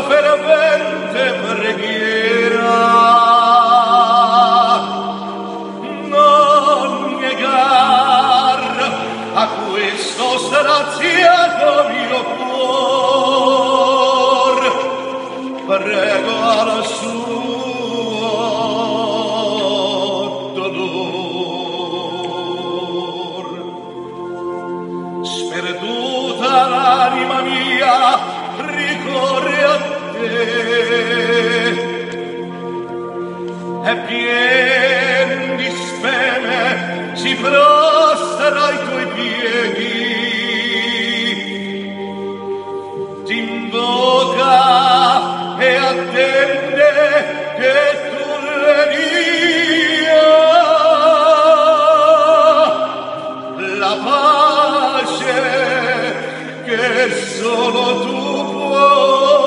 fervente preghiera. Non negar a questo straziato mio cuor, prego al suo dolor. Sperduta l'anima mia ricorre a te, e pien di speme si prostra ai tuoi piedi, t'invoca e attende che tu le dia la pace che solo tu puoi